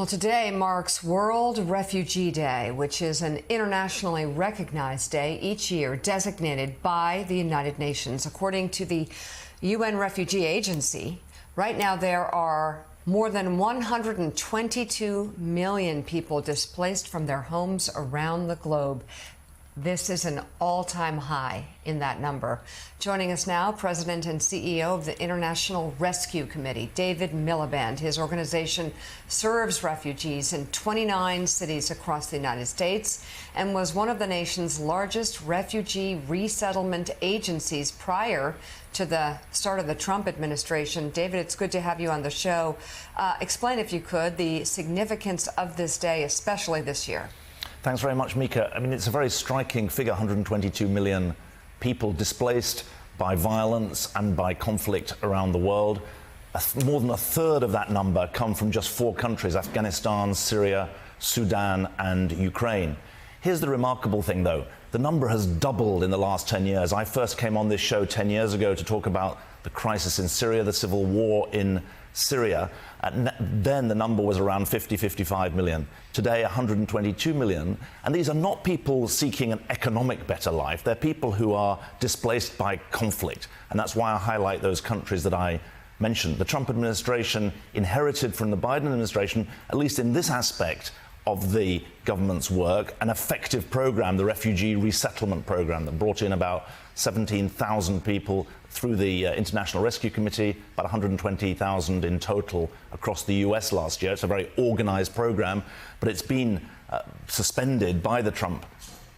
Well, today marks World Refugee Day, which is an internationally recognized day each year designated by the United Nations. According to the UN Refugee Agency, right now there are more than 122 million people displaced from their homes around the globe. This is an all-time high in that number. Joining us now, President and CEO of the International Rescue Committee, David Miliband. His organization serves refugees in 29 cities across the United States and was one of the nation's largest refugee resettlement agencies prior to the start of the Trump administration. David, it's good to have you on the show. Explain, if you could, the significance of this day, especially this year. Thanks very much, Mika. I mean, it's a very striking figure, 122 million people displaced by violence and by conflict around the world. More than a third of that number come from just 4 countries, Afghanistan, Syria, Sudan, and Ukraine. Here's the remarkable thing, though. The number has doubled in the last 10 years. I first came on this show 10 years ago to talk about the crisis in Syria, the civil war in Syria. Then the number was around 55 million. Today, 122 million. And these are not people seeking an economic better life. They're people who are displaced by conflict. And that's why I highlight those countries that I mentioned. The Trump administration inherited from the Biden administration, at least in this aspect of the government's work, an effective program, the Refugee Resettlement Program, that brought in about 17,000 people through the International Rescue Committee, about 120,000 in total across the US last year. It's a very organized program, but it's been suspended by the Trump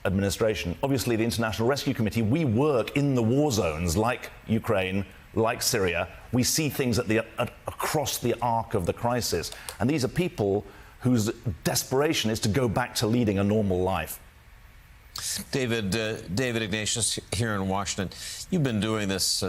administration. Obviously, the International Rescue Committee, we work in the war zones like Ukraine, like Syria. We see things across the arc of the crisis. And these are people whose desperation is to go back to leading a normal life. David Ignatius here in Washington. You've been doing this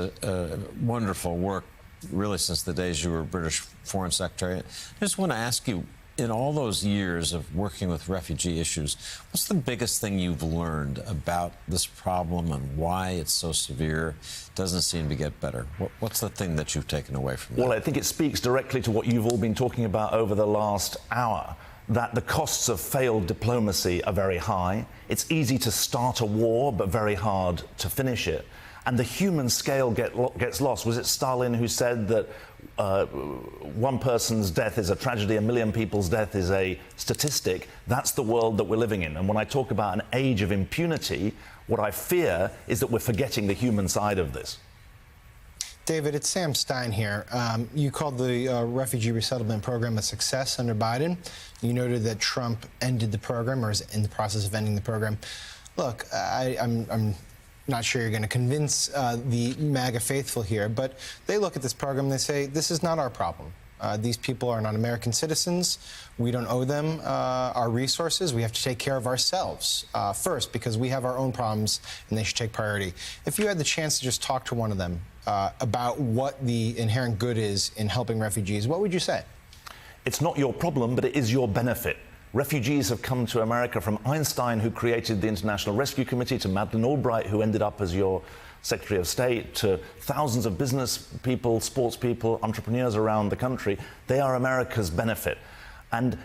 wonderful work really since the days you were British Foreign Secretary. I just want to ask you, in all those years of working with refugee issues, what's the biggest thing you've learned about this problem and why it's so severe? Doesn't seem to get better. What's the thing that you've taken away from that? Well, I think it speaks directly to what you've all been talking about over the last hour, that the costs of failed diplomacy are very high. It's easy to start a war, but very hard to finish it. And the human scale gets lost. Was it Stalin who said that one person's death is a tragedy, 1 million people's death is a statistic? That's the world that we're living in. And when I talk about an age of impunity, what I fear is that we're forgetting the human side of this. David, it's Sam Stein here. You called the Refugee Resettlement Program a success under Biden. You noted that Trump ended the program or is in the process of ending the program. Look, I'm not sure you're going to convince the MAGA faithful here, but they look at this program and they say, this is not our problem. These people are not American citizens. We don't owe them our resources. We have to take care of ourselves first because we have our own problems and they should take priority. If you had the chance to just talk to one of them about what the inherent good is in helping refugees, what would you say? It's not your problem, but it is your benefit. Refugees have come to America from Einstein, who created the International Rescue Committee, to Madeleine Albright, who ended up as your Secretary of State, to thousands of business people, sports people, entrepreneurs around the country. They are America's benefit. And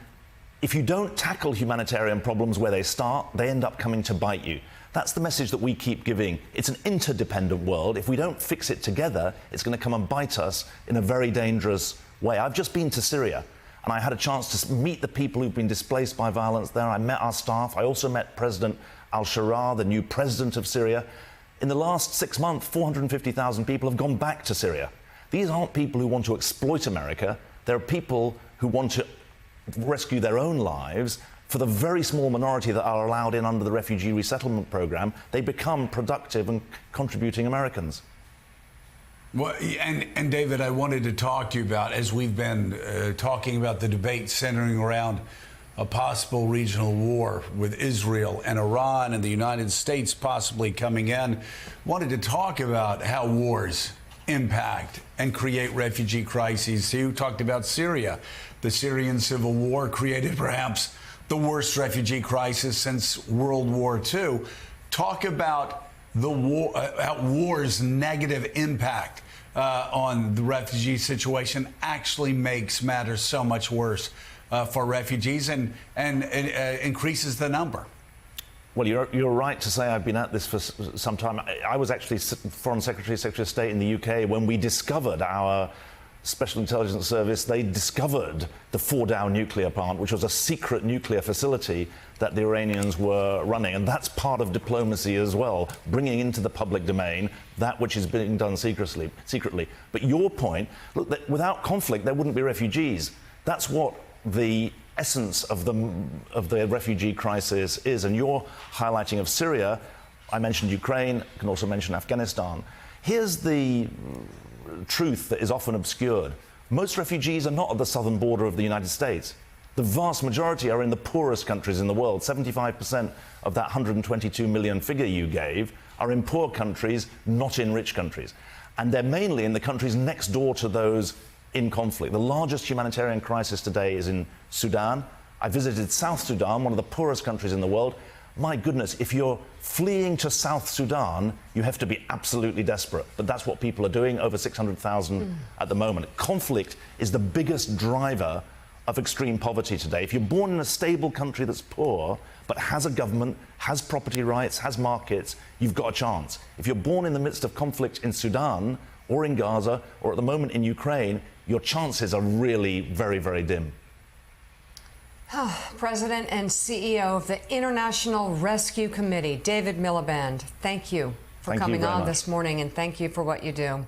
if you don't tackle humanitarian problems where they start, they end up coming to bite you. That's the message that we keep giving. It's an interdependent world. If we don't fix it together, it's going to come and bite us in a very dangerous way. I've just been to Syria, and I had a chance to meet the people who've been displaced by violence there. I met our staff. I also met President al-Sharaa, the new president of Syria. In the last 6 months, 450,000 people have gone back to Syria. These aren't people who want to exploit America. They're people who want to rescue their own lives. For the very small minority that are allowed in under the Refugee Resettlement Program, they become productive and contributing Americans. Well, and David, I wanted to talk to you about, as we've been talking about the debate centering around a possible regional war with Israel and Iran and the United States possibly coming in, wanted to talk about how wars impact and create refugee crises. You talked about Syria. The Syrian civil war created perhaps the worst refugee crisis since World War II. Talk about the war, war's negative impact on the refugee situation actually makes matters so much worse for refugees and increases the number. Well, you're right to say I've been at this for some time. I was actually Foreign Secretary, Secretary of State in the UK when we discovered our Special Intelligence Service. They discovered the Fordow nuclear plant, which was a secret nuclear facility that the Iranians were running. And that's part of diplomacy as well, bringing into the public domain that which is being done secretly. But your point, look, that without conflict, there wouldn't be refugees. That's what the essence of the refugee crisis is. And your highlighting of Syria, I mentioned Ukraine, I can also mention Afghanistan. Here's the truth that is often obscured. Most refugees are not at the southern border of the United States. The vast majority are in the poorest countries in the world. 75% of that 122 million figure you gave are in poor countries, not in rich countries. And they're mainly in the countries next door to those in conflict. The largest humanitarian crisis today is in Sudan. I visited South Sudan, one of the poorest countries in the world. My goodness, if you're fleeing to South Sudan, you have to be absolutely desperate. But that's what people are doing, over 600,000 at the moment. Conflict is the biggest driver of extreme poverty today. If you're born in a stable country that's poor, but has a government, has property rights, has markets, you've got a chance. If you're born in the midst of conflict in Sudan, or in Gaza, or at the moment in Ukraine, your chances are really very, very dim. President and CEO of the International Rescue Committee, David Miliband, thank you for coming on this morning, and thank you for what you do.